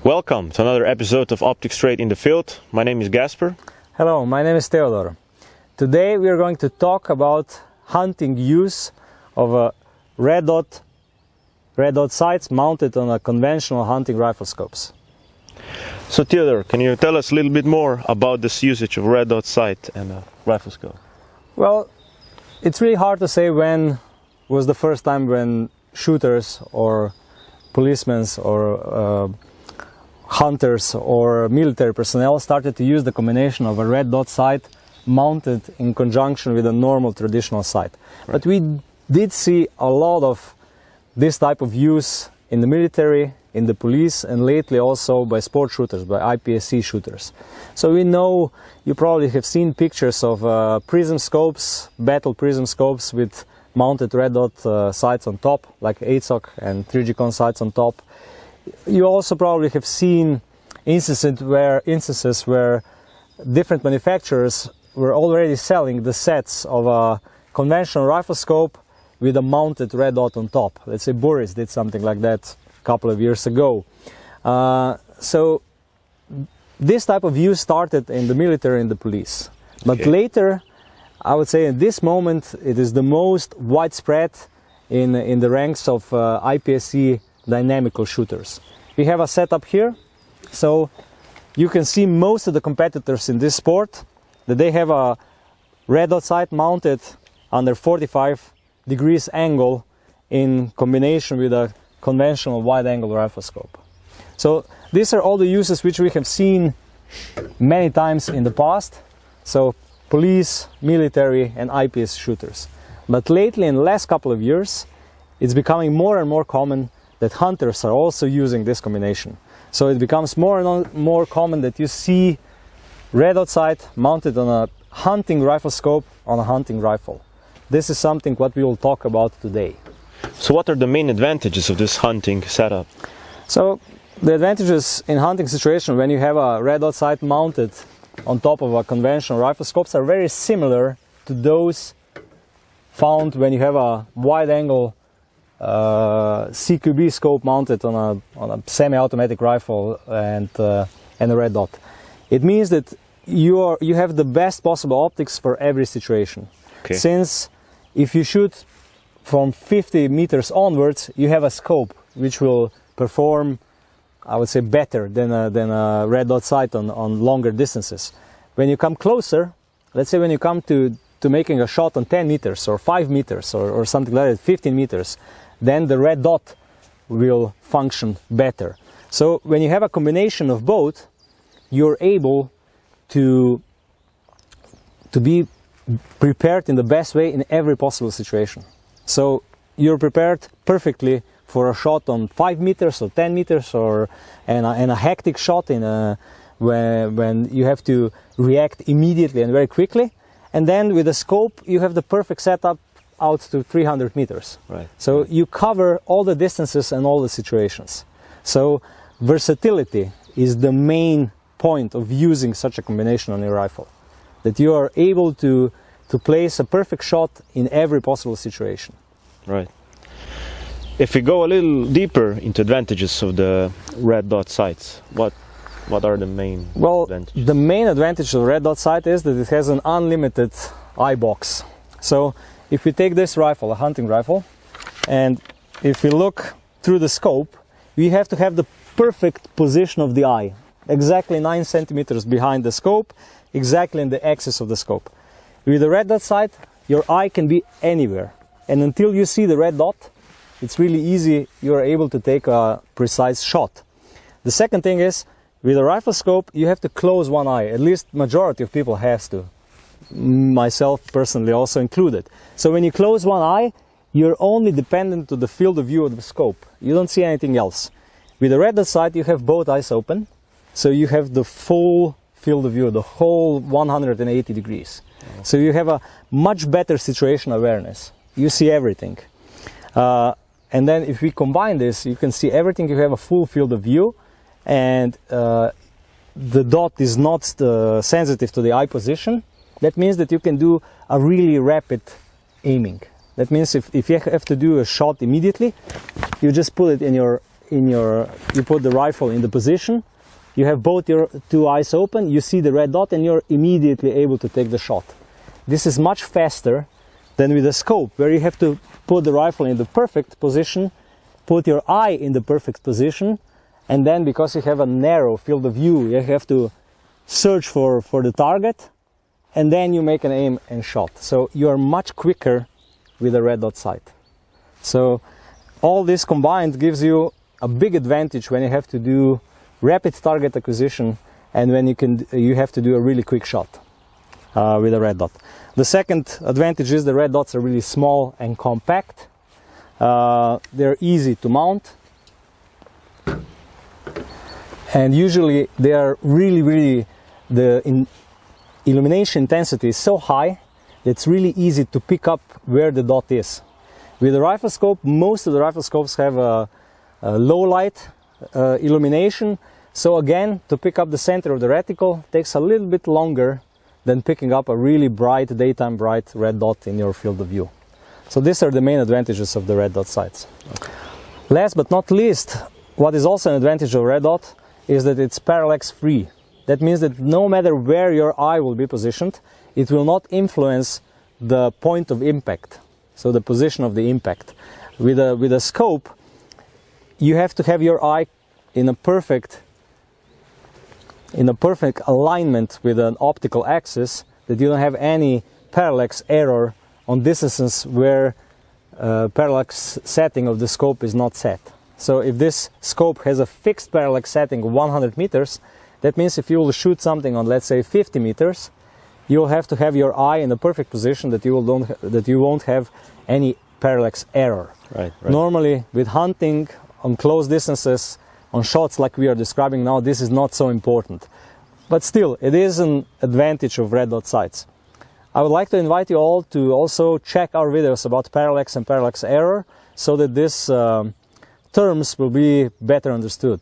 Welcome to another episode of Opticstrade in the Field. My name is Gasper. Hello, my name is Theodore. Today we are going to talk about hunting use of red dot sights mounted on a conventional hunting rifle scopes. So Theodore, can you tell us a little bit more about this usage of red dot sight and a rifle scope? Well, it's really hard to say when was the first time when shooters or policemen or hunters or military personnel started to use the combination of a red dot sight mounted in conjunction with a normal traditional sight. Right. But we did see a lot of this type of use in the military, in the police, and lately also by sport shooters, by IPSC shooters. So we know, you probably have seen pictures of prism scopes, battle prism scopes with mounted red dot sights on top, like ASOC and 3G-Con sights on top. You also probably have seen instances where different manufacturers were already selling the sets of a conventional rifle scope with a mounted red dot on top. Let's say Boris did something like that a couple of years ago. So this type of use started in the military and the police. But later, I would say at this moment, it is the most widespread in the ranks of IPSC dynamical shooters. We have a setup here, so you can see most of the competitors in this sport that they have a red dot sight mounted under 45 degrees angle in combination with a conventional wide angle rifle scope. So these are all the uses which we have seen many times in the past, so police, military and IPS shooters. But lately, in the last couple of years, it's becoming more and more common that hunters are also using this combination. So it becomes more and more common that you see red dot sight mounted on a hunting rifle scope on a hunting rifle. This is something what we will talk about today. So what are the main advantages of this hunting setup? So the advantages in hunting situation when you have a red dot sight mounted on top of a conventional rifle scopes are very similar to those found when you have a wide angle CQB scope mounted on a semi-automatic rifle and a red dot. It means that you have the best possible optics for every situation. Okay. Since if you shoot from 50 meters onwards, you have a scope which will perform, I would say, better than a red dot sight on longer distances. When you come closer, let's say when you come to making a shot on 10 meters or 5 meters or something like that, 15 meters, then the red dot will function better. So when you have a combination of both, you're able to be prepared in the best way in every possible situation. So you're prepared perfectly for a shot on 5 meters or 10 meters and a hectic shot when you have to react immediately and very quickly. And then with a scope, you have the perfect setup out to 300 meters. Right. So you cover all the distances and all the situations. So versatility is the main point of using such a combination on your rifle. That you are able to place a perfect shot in every possible situation. Right. If we go a little deeper into advantages of the red dot sights, what are the main advantages? The main advantage of the red dot sight is that it has an unlimited eye box. So if we take this rifle, a hunting rifle, and if we look through the scope, we have to have the perfect position of the eye, exactly 9 centimeters behind the scope, exactly in the axis of the scope. With the red dot sight, your eye can be anywhere, and until you see the red dot, it's really easy, you are able to take a precise shot. The second thing is, with a rifle scope, you have to close one eye, at least majority of people has to. Myself personally also included. So when you close one eye, you're only dependent to the field of view of the scope. You don't see anything else. With the red dot sight, you have both eyes open, so you have the full field of view, the whole 180 degrees. So you have a much better situation awareness. You see everything. And then if we combine this, you can see everything. You have a full field of view, and the dot is not sensitive to the eye position. That means that you can do a really rapid aiming. That means if you have to do a shot immediately, you just put it in you put the rifle in the position, you have both your two eyes open, you see the red dot and you're immediately able to take the shot. This is much faster than with a scope, where you have to put the rifle in the perfect position, put your eye in the perfect position, and then because you have a narrow field of view, you have to search for the target, and then you make an aim and shot. So you are much quicker with a red dot sight. So all this combined gives you a big advantage when you have to do rapid target acquisition and when you have to do a really quick shot with a red dot. The second advantage is the red dots are really small and compact. They're easy to mount, and usually they are really the illumination intensity is so high that it's really easy to pick up where the dot is. With the rifle scope, most of the rifle scopes have a low light illumination, so again, to pick up the center of the reticle takes a little bit longer than picking up a really bright, daytime bright red dot in your field of view. So these are the main advantages of the red dot sights. Okay. Last but not least, what is also an advantage of red dot is that it's parallax free. That means that no matter where your eye will be positioned, it will not influence the point of impact, so the position of the impact. With a scope, you have to have your eye in a perfect alignment with an optical axis, that you don't have any parallax error on distances where parallax setting of the scope is not set. So if this scope has a fixed parallax setting of 100 meters, that means if you will shoot something on, let's say, 50 meters, you'll have to have your eye in the perfect position that you won't have any parallax error. Right. Normally, with hunting on close distances, on shots like we are describing now, this is not so important. But still, it is an advantage of red dot sights. I would like to invite you all to also check our videos about parallax and parallax error, so that these terms will be better understood.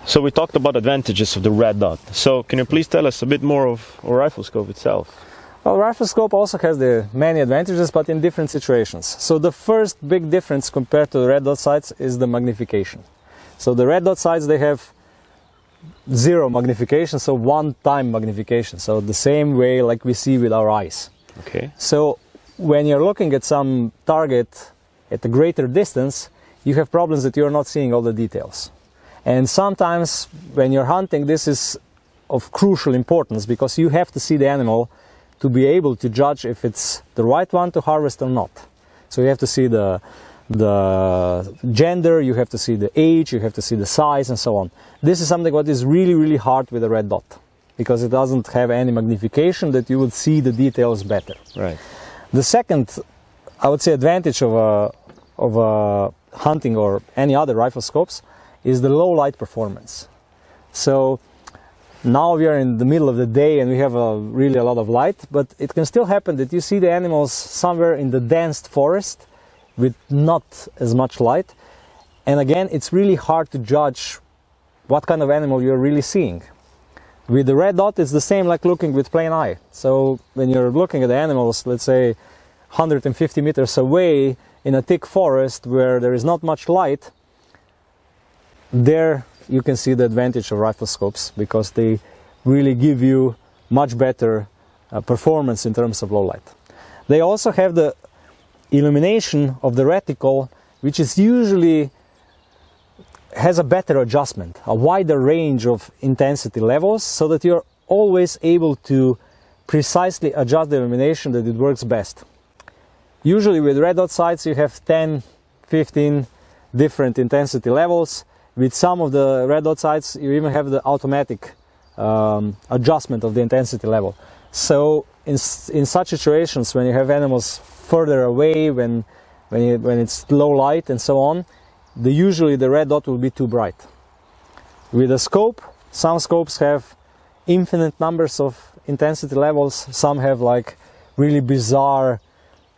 So we talked about advantages of the red dot. So can you please tell us a bit more of our rifle scope itself? Well, rifle scope also has the many advantages, but in different situations. So the first big difference compared to the red dot sights is the magnification. So the red dot sights, they have zero magnification, so one-time magnification. So the same way like we see with our eyes. Okay. So when you're looking at some target at a greater distance, you have problems that you're not seeing all the details. And sometimes when you're hunting, this is of crucial importance, because you have to see the animal to be able to judge if it's the right one to harvest or not. So you have to see the gender, you have to see the age, you have to see the size, and so on. This is something that is really hard with a red dot, because it doesn't have any magnification that you would see the details better. Right. The second, I would say, advantage of hunting or any other rifle scopes is the low light performance. So now we are in the middle of the day and we have really a lot of light, but it can still happen that you see the animals somewhere in the dense forest with not as much light, and again, it's really hard to judge what kind of animal you're really seeing. With the red dot, it's the same like looking with plain eye. So when you're looking at the animals, let's say 150 meters away in a thick forest where there is not much light, there you can see the advantage of rifle scopes, because they really give you much better performance in terms of low light. They also have the illumination of the reticle, which is usually has a better adjustment, a wider range of intensity levels, so that you're always able to precisely adjust the illumination that it works best. Usually with red dot sights you have 10, 15 different intensity levels. With some of the red dot sights you even have the automatic adjustment of the intensity level. So in such situations, when you have animals further away, when it's low light and so on, usually the red dot will be too bright. With a scope, some scopes have infinite numbers of intensity levels, some have like really bizarre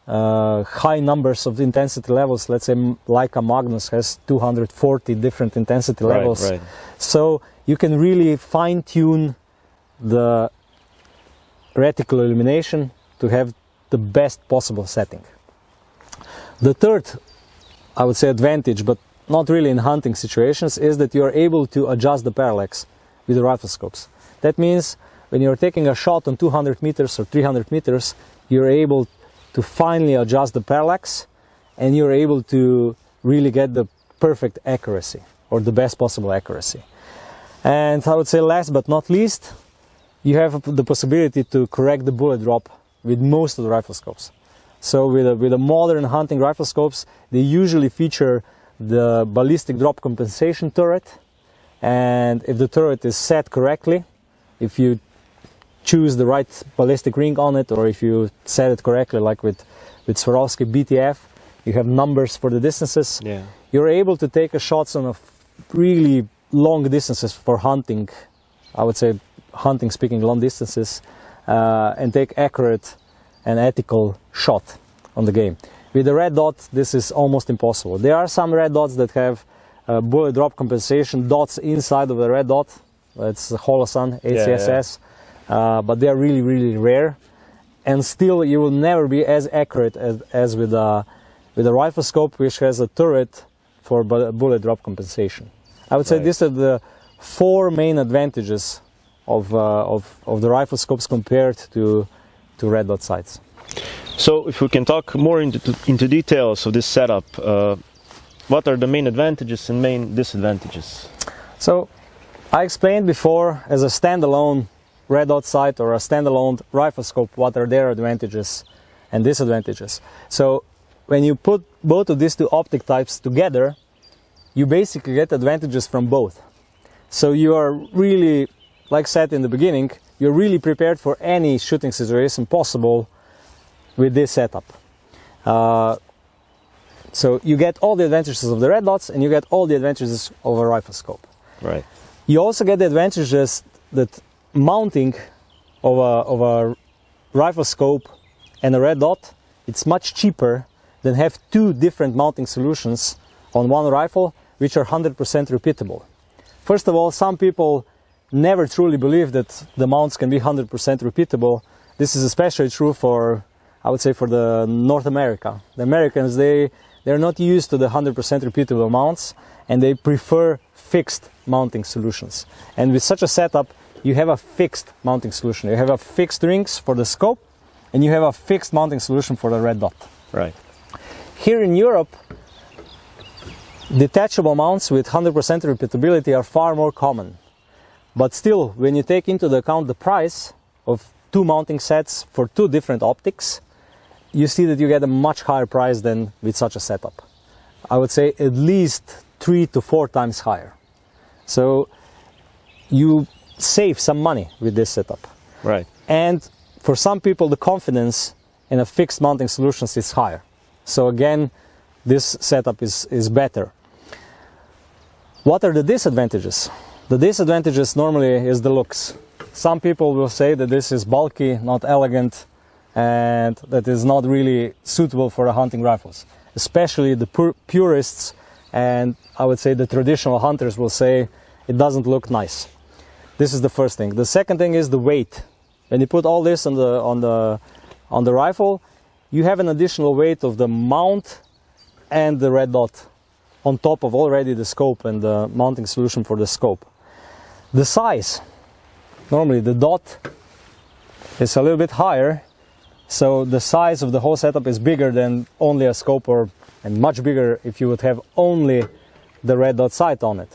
high numbers of intensity levels. Let's say like a Magnus has 240 different intensity levels. Right. So you can really fine-tune the reticle illumination to have the best possible setting. The third, I would say, advantage, but not really in hunting situations, is that you are able to adjust the parallax with the rifle scopes. That means when you're taking a shot on 200 meters or 300 meters, you're able to finally adjust the parallax, and you're able to really get the perfect accuracy, or the best possible accuracy. And I would say last but not least, you have the possibility to correct the bullet drop with most of the rifle scopes. So with the modern hunting rifle scopes, they usually feature the ballistic drop compensation turret, and if the turret is set correctly, if you choose the right ballistic ring on it, or if you set it correctly, like with Swarovski BTF, you have numbers for the distances. Yeah. You're able to take shots on a really long distances for hunting. I would say hunting, speaking long distances, and take accurate and ethical shot on the game. With the red dot, this is almost impossible. There are some red dots that have bullet drop compensation dots inside of the red dot. It's Holosun, ACSS, but they are really, really rare. And still, you will never be as accurate as with a rifle scope, which has a turret for bullet drop compensation. I would say these are the 4 main advantages of the rifle scopes compared to red dot sights. So if we can talk more into details of this setup, what are the main advantages and main disadvantages? So I explained before, as a standalone red dot sight or a standalone rifle scope, what are their advantages and disadvantages. So when you put both of these two optic types together, you basically get advantages from both. So you are really, like said in the beginning, you're really prepared for any shooting situation possible with this setup. So you get all the advantages of the red dots, and you get all the advantages of a rifle scope. Right. You also get the advantages that mounting of a rifle scope and a red dot, it's much cheaper than have 2 different mounting solutions on one rifle, which are 100% repeatable. First of all, some people never truly believe that the mounts can be 100% repeatable. This is especially true for, I would say, for the North America. The Americans, they're not used to the 100% repeatable mounts, and they prefer fixed mounting solutions. And with such a setup, you have a fixed mounting solution. You have a fixed rings for the scope, and you have a fixed mounting solution for the red dot. Right. Here in Europe, detachable mounts with 100% repeatability are far more common. But still, when you take into account the price of 2 mounting sets for 2 different optics, you see that you get a much higher price than with such a setup. I would say at least 3 to 4 times higher. So you save some money with this setup. Right. And for some people, the confidence in a fixed mounting solutions is higher. So again, this setup is better. What are the disadvantages? The disadvantages normally is the looks. Some people will say that this is bulky, not elegant, and that is not really suitable for the hunting rifles. Especially the purists, and I would say the traditional hunters will say it doesn't look nice. This is the first thing. The second thing is the weight. When you put all this on the rifle, you have an additional weight of the mount and the red dot on top of already the scope and the mounting solution for the scope. The size, normally the dot is a little bit higher, so the size of the whole setup is bigger than only a scope, and much bigger if you would have only the red dot sight on it.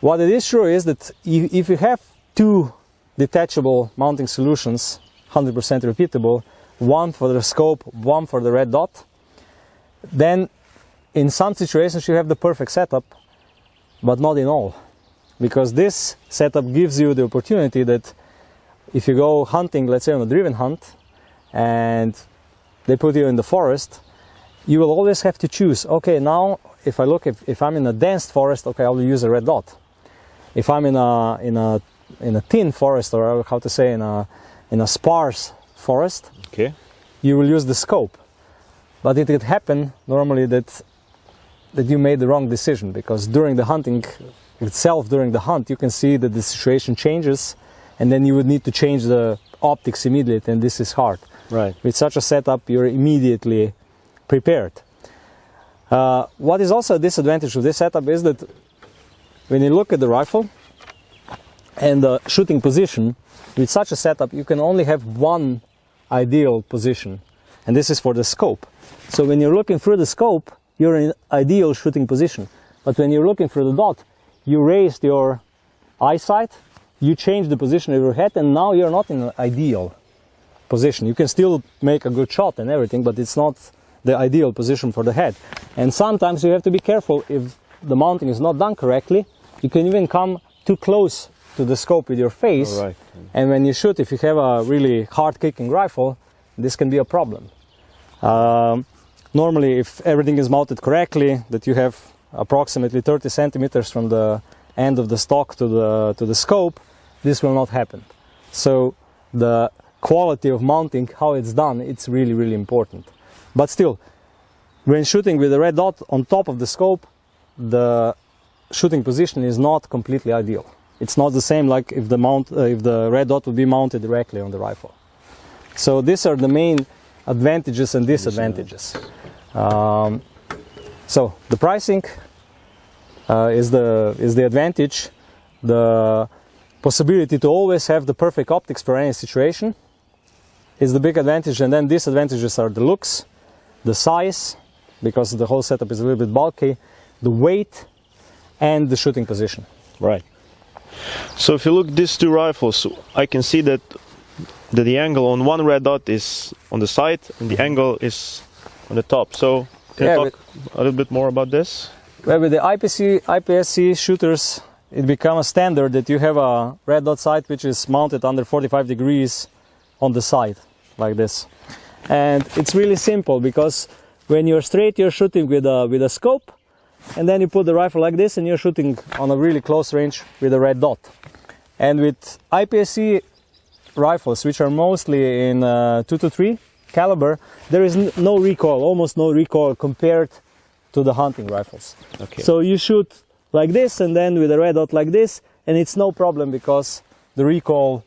What it is true is that if you have 2 detachable mounting solutions, 100% repeatable, one for the scope, one for the red dot, then in some situations you have the perfect setup, but not in all. Because this setup gives you the opportunity that if you go hunting, let's say on a driven hunt, and they put you in the forest, you will always have to choose, okay, now if I'm in a dense forest, okay, I will use a red dot. If I'm in a thin forest, or how to say, in a sparse forest, okay, you will use the scope. But it could happen normally that you made the wrong decision, because during the hunting itself, during the hunt, you can see that the situation changes, and then you would need to change the optics immediately, and this is hard. Right. With such a setup, you're immediately prepared. What is also a disadvantage of this setup is that when you look at the rifle and the shooting position, with such a setup you can only have one ideal position, and this is for the scope. So when you're looking through the scope, you're in ideal shooting position. But when you're looking through the dot, you raised your eyesight, you change the position of your head, and now you're not in an ideal position. You can still make a good shot and everything, but it's not the ideal position for the head. And sometimes you have to be careful if the mounting is not done correctly. You can even come too close to the scope with your face. Right. And when you shoot, if you have a really hard kicking rifle, this can be a problem. Normally, if everything is mounted correctly, that you have approximately 30 centimeters from the end of the stock to the scope, this will not happen. So the quality of mounting, how it's done, it's really, really important. But still, when shooting with a red dot on top of the scope, the shooting position is not completely ideal. It's not the same like if the red dot would be mounted directly on the rifle. So these are the main advantages and disadvantages. So the pricing is the advantage, the possibility to always have the perfect optics for any situation is the big advantage, and then disadvantages are the looks, the size, because the whole setup is a little bit bulky, the weight, and the shooting position. Right. So if you look at these two rifles, I can see that the angle on one red dot is on the side and the angle is on the top. So can you talk a little bit more about this? Well, with the IPSC shooters, it becomes a standard that you have a red dot sight which is mounted under 45 degrees on the side, like this. And it's really simple, because when you're straight, you're shooting with a scope, and then you put the rifle like this and you're shooting on a really close range with a red dot. And with IPSC rifles, which are mostly in 223 caliber, there is no recoil, almost no recoil compared to the hunting rifles. Okay. So you shoot like this and then with a red dot like this, and it's no problem because the recoil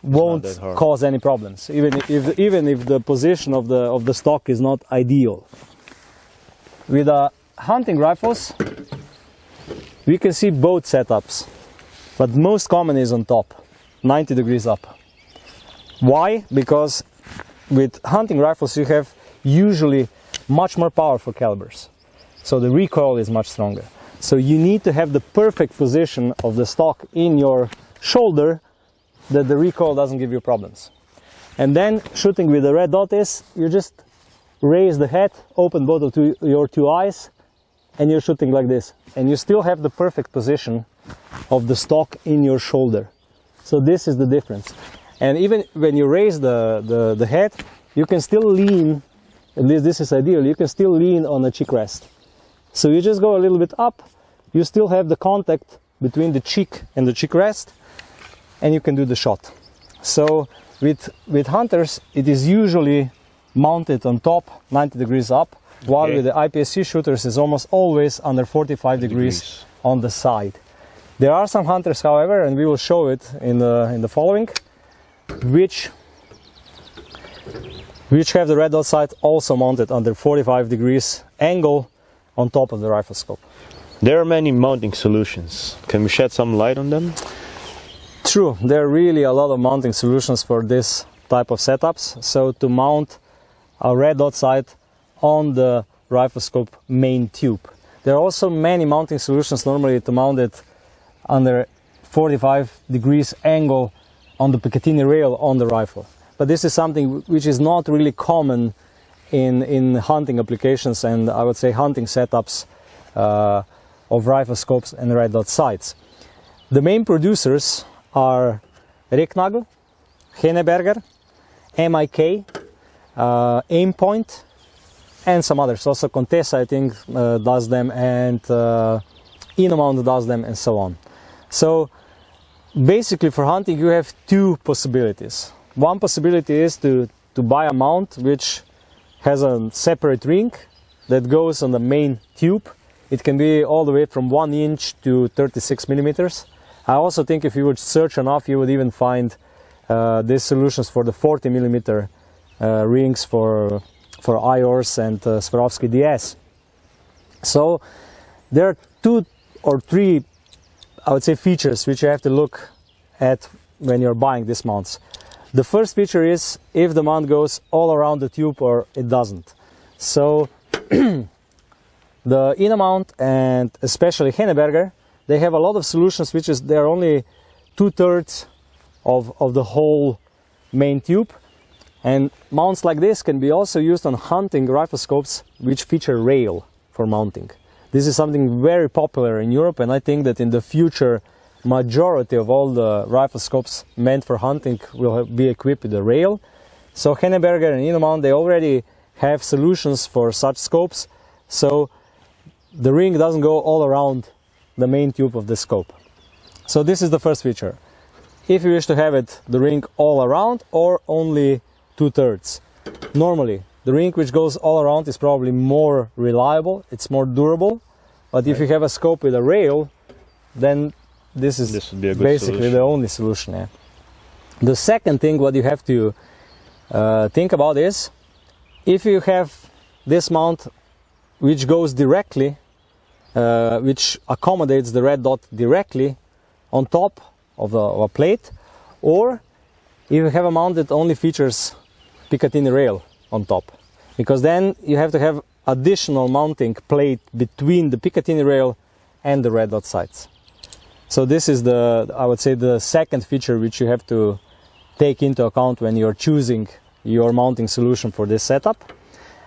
won't cause any problems, even if the position of the stock is not ideal. With hunting rifles, we can see both setups, but most common is on top, 90 degrees up. Why? Because with hunting rifles you have usually much more powerful calibers, so the recoil is much stronger. So you need to have the perfect position of the stock in your shoulder that the recoil doesn't give you problems. And then shooting with the red dot is, you just raise the head, open both of your two eyes, and you're shooting like this. And you still have the perfect position of the stock in your shoulder. So this is the difference. And even when you raise the head, you can still lean, at least this is ideal, you can still lean on the cheek rest. So you just go a little bit up, you still have the contact between the cheek and the cheek rest, and you can do the shot. So with hunters, it is usually mounted on top, 90 degrees up, while with the IPSC shooters is almost always under 45 degrees on the side. There are some hunters, however, and we will show it in the following, which have the red dot sight also mounted under 45 degrees angle on top of the rifle scope. There are many mounting solutions. Can we shed some light on them? True, there are really a lot of mounting solutions for this type of setups. So to mount a red dot sight on the rifle scope main tube. There are also many mounting solutions normally to mount it under 45 degrees angle on the Picatinny rail on the rifle. But this is something which is not really common in hunting applications, and I would say hunting setups of rifle scopes and red dot sights. The main producers are Ricknagel, Henneberger, MIK, Aimpoint, and some others. Also Contessa, I think, does them, and Inomount does them, and so on. So basically for hunting you have two possibilities. One possibility is to buy a mount which has a separate ring that goes on the main tube. It can be all the way from 1 inch to 36 millimeters. I also think if you would search enough, you would even find these solutions for the 40 millimeter rings for IORs and Swarovski DS. So there are 2 or 3, I would say, features which you have to look at when you're buying these mounts. The first feature is if the mount goes all around the tube or it doesn't. So the inner mount, and especially Henneberger, they have a lot of solutions which is they're only 2/3 of the whole main tube. And mounts like this can be also used on hunting rifle scopes which feature rail for mounting. This is something very popular in Europe, and I think that in the future majority of all the rifle scopes meant for hunting will be equipped with a rail. So Henneberger and Innomount, they already have solutions for such scopes, so the ring doesn't go all around the main tube of the scope. So this is the first feature. If you wish to have it the ring all around or only 2/3. Normally the ring which goes all around is probably more reliable, it's more durable, but if you have a scope with a rail, then this would be a good basically solution. The only solution. Yeah. The second thing what you have to think about is if you have this mount which goes directly, which accommodates the red dot directly on top of a plate, or if you have a mount that only features Picatinny rail on top, because then you have to have additional mounting plate between the Picatinny rail and the red dot sights. So this is I would say the second feature which you have to take into account when you're choosing your mounting solution for this setup.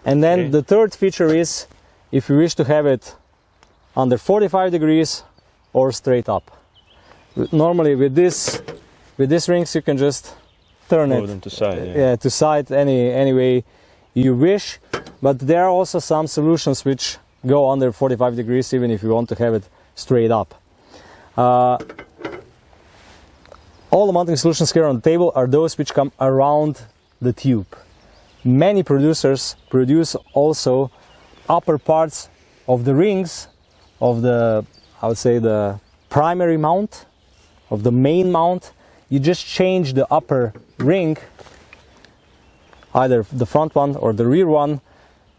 And then the third feature is if you wish to have it under 45 degrees or straight up. Normally with these rings you can just turn it them to side, to side any way you wish, but there are also some solutions which go under 45 degrees even if you want to have it straight up. All the mounting solutions here on the table are those which come around the tube. Many producers produce also upper parts of the rings of the, I would say, the primary mount, of the main mount. You just change the upper ring, either the front one or the rear one,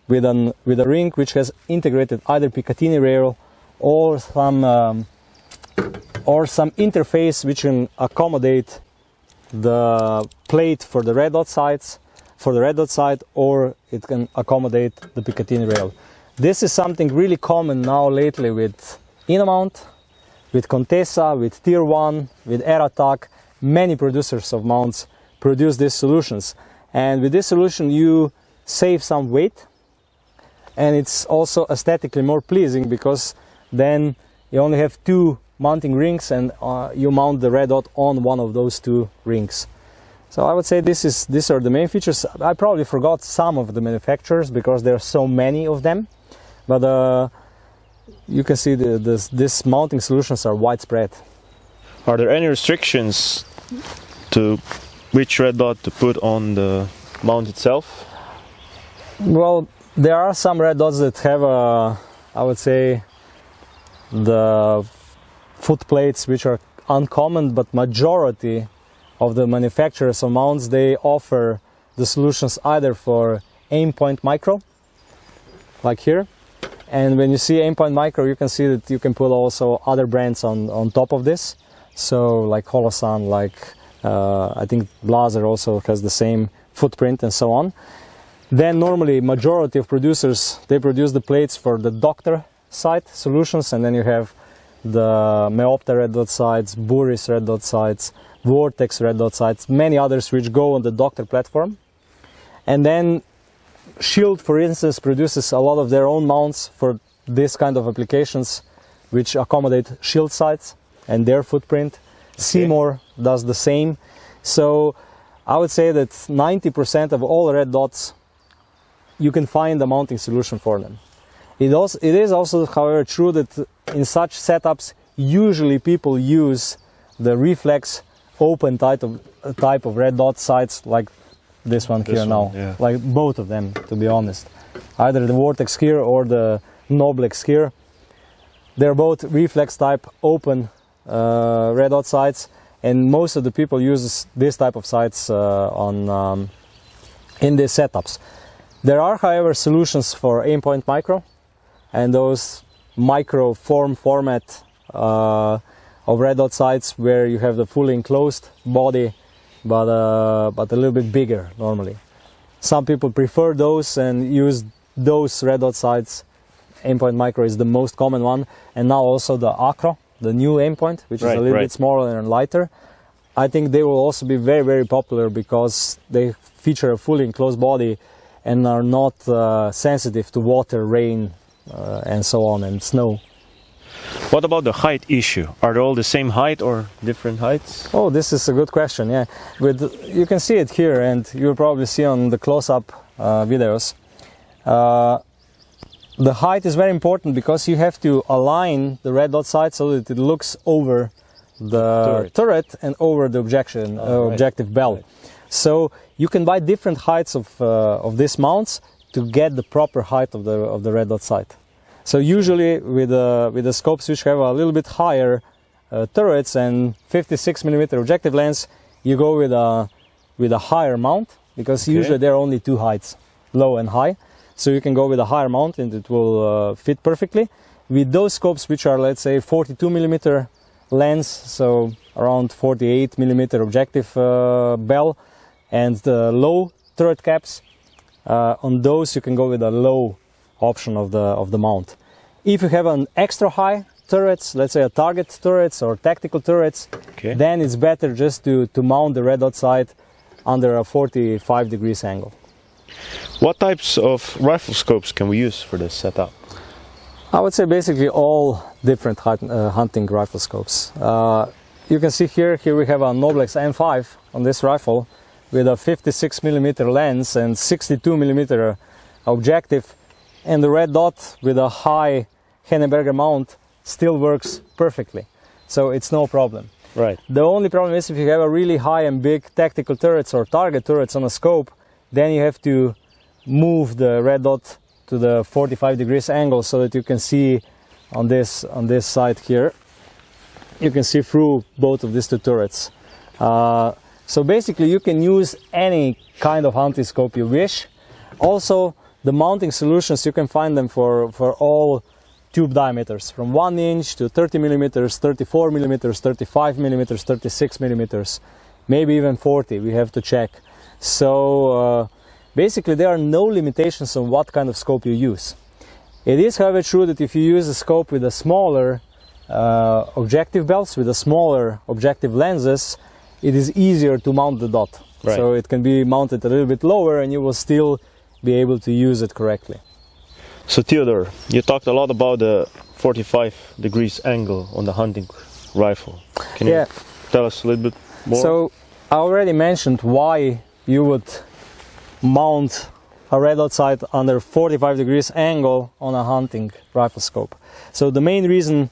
with a ring which has integrated either Picatinny rail or some interface which can accommodate the plate for the red dot sides, or it can accommodate the Picatinny rail. This is something really common now lately with Innomount, with Contessa, with Tier 1, with Air-Attack. Many producers of mounts produce these solutions, and with this solution you save some weight, and it's also aesthetically more pleasing because then you only have 2 mounting rings and you mount the red dot on one of those 2 rings. So I would say these are the main features. I probably forgot some of the manufacturers because there are so many of them, but you can see these mounting solutions are widespread. Are there any restrictions to which red dot to put on the mount itself? Well, there are some red dots that have I would say, the foot plates which are uncommon, but majority of the manufacturers of mounts, they offer the solutions either for aim-point micro, like here, and when you see aim-point micro you can see that you can put also other brands on top of this, so like Holosun, like I think Blaser also has the same footprint and so on. Then normally majority of producers, they produce the plates for the doctor sight solutions, and then you have the Meopta red dot sights, Buris red dot sights, Vortex red dot sights, many others which go on the doctor platform. And then Shield, for instance, produces a lot of their own mounts for this kind of applications which accommodate Shield sights and their footprint. Okay. Seymour does the same. So I would say that 90% of all red dots you can find a mounting solution for them. It is also, however, true that in such setups usually people use the reflex open type of red dot sights, like this one here now, yeah. Like both of them, to be honest. Either the Vortex here or the Noblex here. They're both reflex type open red dot sights, and most of the people use this type of sights in these setups. There are, however, solutions for aim-point micro. and those micro format of red dot sights where you have the fully enclosed body, but a little bit bigger normally. Some people prefer those and use those red dot sights. Aimpoint micro is the most common one, and now also the acro, the new aimpoint, which is a little bit smaller and lighter. I think they will also be very, very popular because they feature a fully enclosed body and are not sensitive to water, rain, and so on, and snow. What about the height issue? Are they all the same height or different heights? Oh, this is a good question, yeah. You can see it here, and you'll probably see on the close-up videos. The height is very important because you have to align the red dot sight so that it looks over the turret and over the objective bell. Right. So you can buy different heights of these mounts to get the proper height of the red dot sight. So usually with the scopes which have a little bit higher turrets and 56mm objective lens, you go with a higher mount, because usually there are only two heights, low and high. So you can go with a higher mount and it will fit perfectly. With those scopes which are, let's say, 42mm lens, so around 48mm objective bell, and the low turret caps, on those you can go with a low option of the mount. If you have an extra high turrets, let's say a target turrets or tactical turrets, then it's better just to mount the red dot sight under a 45 degrees angle. What types of rifle scopes can we use for this setup? I would say basically all different hunting rifle scopes. You can see here we have a Noblex M5 on this rifle with a 56mm lens and 62mm objective, and the red dot with a high Henneberger mount still works perfectly, so it's no problem. Right. The only problem is if you have a really high and big tactical turrets or target turrets on a scope, then you have to move the red dot to the 45 degrees angle so that you can see on this side here, you can see through both of these two turrets. So basically you can use any kind of hunting scope you wish. Also the mounting solutions, you can find them for all tube diameters, from 1 inch to 30mm, 34mm, 35mm, 36mm, maybe even 40, we have to check. So basically there are no limitations on what kind of scope you use. It is, however, true that if you use a scope with a smaller objective belts, with a smaller objective lenses, it is easier to mount the dot. Right. So it can be mounted a little bit lower and you will still be able to use it correctly. So Theodore, you talked a lot about the 45 degrees angle on the hunting rifle. Can you tell us a little bit more? So I already mentioned why you would mount a red dot sight under 45 degrees angle on a hunting rifle scope. So the main reason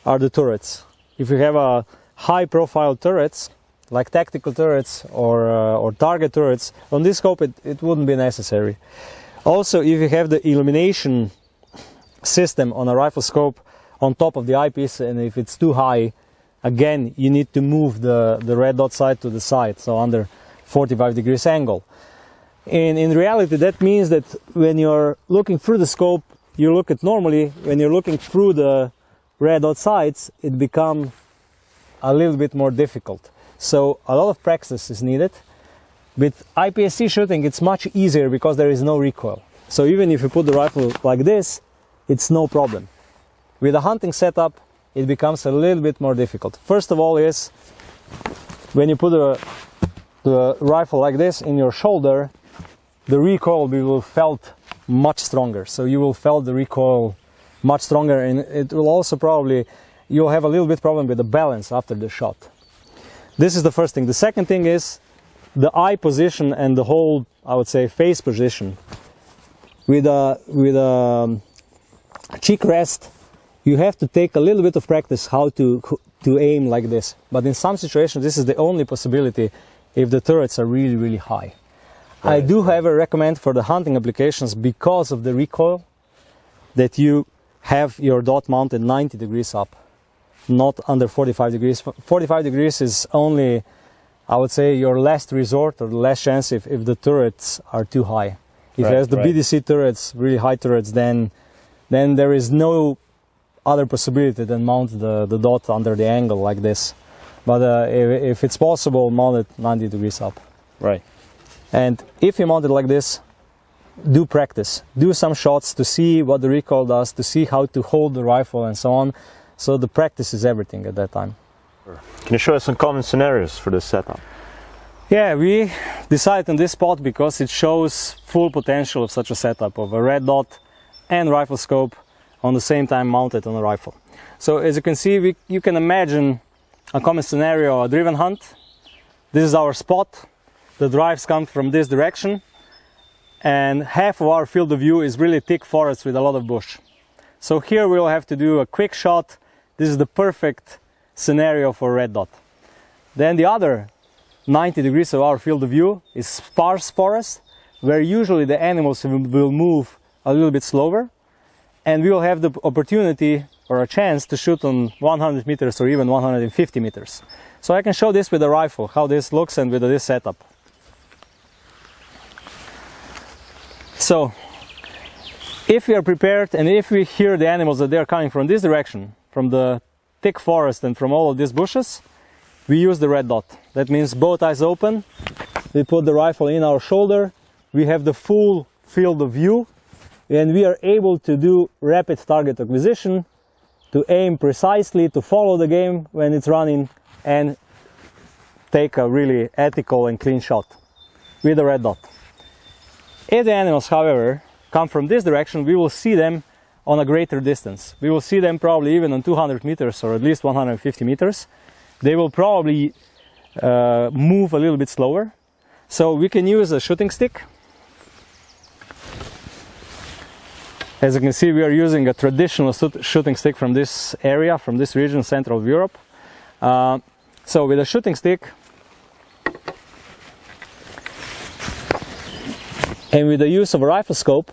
are the turrets. If you have a high profile turrets, like tactical turrets or target turrets, on this scope it wouldn't be necessary. Also, if you have the illumination system on a rifle scope on top of the eyepiece, and if it's too high, again you need to move the red dot sight to the side, so under 45 degrees angle. And in reality that means that when you're looking through the scope, you look at normally, when you're looking through the red dot sights, it becomes a little bit more difficult. So a lot of practice is needed. With IPSC shooting it's much easier because there is no recoil. So even if you put the rifle like this, it's no problem. With a hunting setup it becomes a little bit more difficult. First of all is when you put the rifle like this in your shoulder, the recoil will felt much stronger. So you will feel the recoil much stronger, and it will also probably, you'll have a little bit problem with the balance after the shot. This is the first thing. The second thing is the eye position and the whole, I would say, face position. With a cheek rest, you have to take a little bit of practice how to aim like this. But in some situations, this is the only possibility if the turrets are really, really high. Right. I do, however, recommend for the hunting applications, because of the recoil, that you have your dot mounted 90 degrees up, not under 45 degrees. 45 degrees is only, I would say, your last resort or the last chance if the turrets are too high. If it has the BDC turrets, really high turrets, then then there is no other possibility than mount the dot under the angle like this. But if it's possible, mount it 90 degrees up. Right. And if you mount it like this, do practice. Do some shots to see what the recoil does, to see how to hold the rifle and so on. So the practice is everything at that time. Can you show us some common scenarios for this setup? Yeah, we decided on this spot because it shows full potential of such a setup of a red dot and rifle scope on the same time mounted on a rifle. So as you can see, you can imagine a common scenario, a driven hunt. This is our spot. The drives come from this direction, and half of our field of view is really thick forest with a lot of bush. So here we'll have to do a quick shot. This is the perfect scenario for red dot. Then the other 90 degrees of our field of view is sparse forest, where usually the animals will move a little bit slower, and we will have the opportunity or a chance to shoot on 100 meters or even 150 meters. So I can show this with a rifle, how this looks, and with this setup. So if we are prepared and if we hear the animals that they are coming from this direction, from the thick forest and from all of these bushes, we use the red dot. That means both eyes open, we put the rifle in our shoulder, we have the full field of view, and we are able to do rapid target acquisition, to aim precisely, to follow the game when it's running, and take a really ethical and clean shot with the red dot. If the animals, however, come from this direction, we will see them on a greater distance. We will see them probably even on 200 meters or at least 150 meters. They will probably move a little bit slower. So we can use a shooting stick. As you can see, we are using a traditional shooting stick from this area, from this region, Central Europe. So with a shooting stick and with the use of a rifle scope,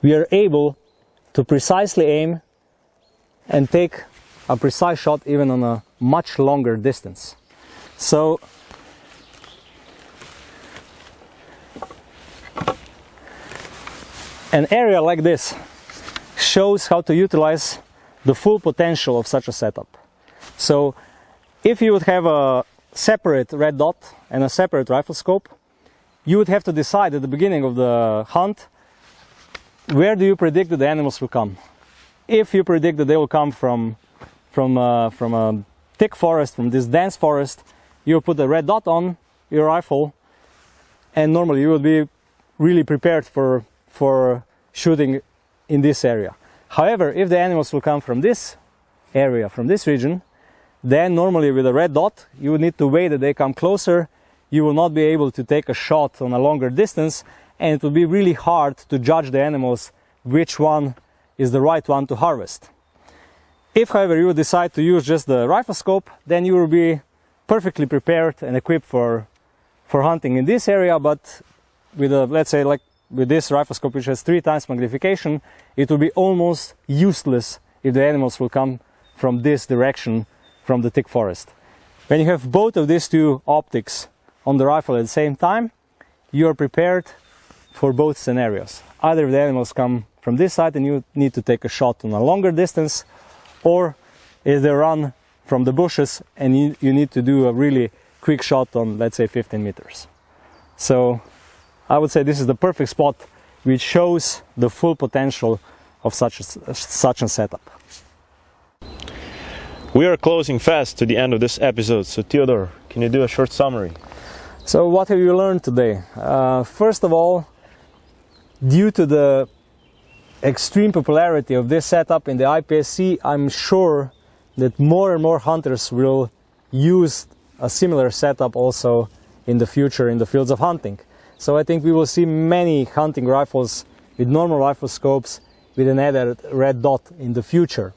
we are able to precisely aim and take a precise shot even on a much longer distance. So an area like this shows how to utilize the full potential of such a setup. So if you would have a separate red dot and a separate rifle scope, you would have to decide at the beginning of the hunt, where do you predict that the animals will come? If you predict that they will come from a thick forest, from this dense forest, you put a red dot on your rifle, and normally you will be really prepared for shooting in this area. However, if the animals will come from this area, from this region, then normally with a red dot, you would need to wait that they come closer. You will not be able to take a shot on a longer distance, and it will be really hard to judge the animals which one is the right one to harvest. If, however, you decide to use just the rifle scope, then you will be perfectly prepared and equipped for hunting in this area, but with a, let's say, like with this rifle scope, which has 3 times magnification, it will be almost useless if the animals will come from this direction, from the thick forest. When you have both of these two optics on the rifle at the same time, you are prepared for both scenarios. Either the animals come from this side and you need to take a shot on a longer distance, or if they run from the bushes and you need to do a really quick shot on, let's say, 15 meters. So I would say this is the perfect spot which shows the full potential of such a setup. We are closing fast to the end of this episode, so Theodore, can you do a short summary? So what have you learned today? First of all, due to the extreme popularity of this setup in the IPSC, I'm sure that more and more hunters will use a similar setup also in the future in the fields of hunting. So I think we will see many hunting rifles with normal rifle scopes with an added red dot in the future.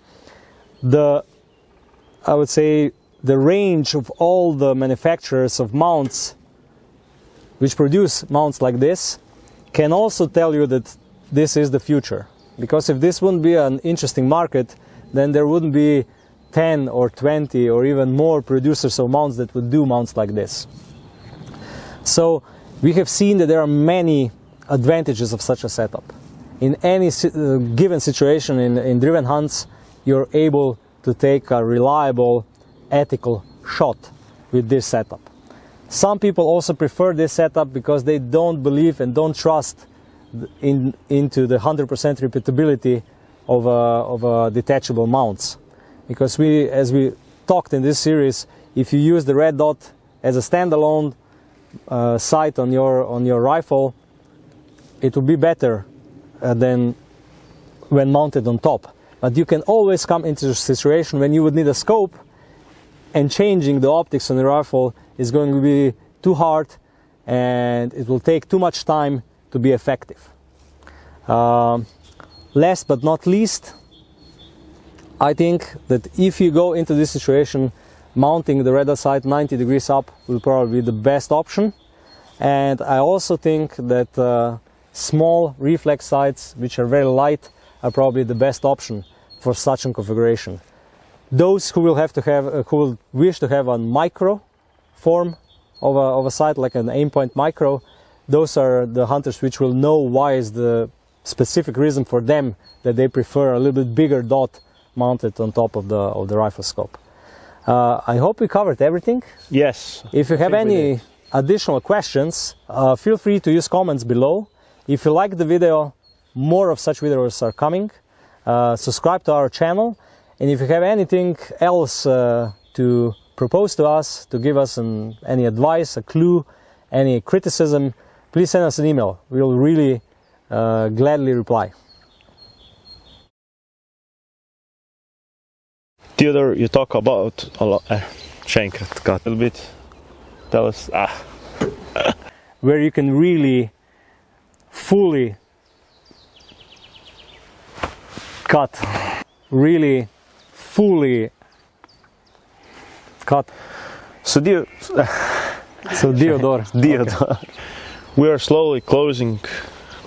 I would say the range of all the manufacturers of mounts which produce mounts like this can also tell you that this is the future. Because if this wouldn't be an interesting market, then there wouldn't be 10 or 20 or even more producers of mounts that would do mounts like this. So we have seen that there are many advantages of such a setup. in any given situation in driven hunts, you're able to take a reliable, ethical shot with this setup. Some people also prefer this setup because they don't believe and don't trust into the 100% repeatability of detachable mounts. Because as we talked in this series, if you use the red dot as a standalone sight on your rifle, it will be better than when mounted on top. But you can always come into a situation when you would need a scope, and changing the optics on the rifle is going to be too hard and it will take too much time to be effective. Last but not least, I think that if you go into this situation, mounting the red dot sight 90 degrees up will probably be the best option. And I also think that small reflex sights, which are very light, are probably the best option for such a configuration. Those who will who will wish to have a micro form of a sight, like an aim point micro, those are the hunters which will know why is the specific reason for them that they prefer a little bit bigger dot mounted on top of the rifle scope. I hope we covered everything. Yes. If you have any additional questions, feel free to use comments below. If you like the video, more of such videos are coming. Subscribe to our channel, and if you have anything else to propose to us, to give us any advice, a clue, any criticism, please send us an email. We will really gladly reply. Theodore, you talk about a lot. Shank got a little bit. Tell us. Where you can really fully cut, really fully cut. So Theodore. Okay. We are slowly closing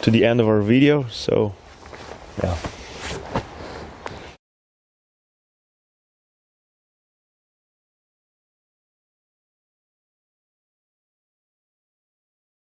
to the end of our video, so yeah.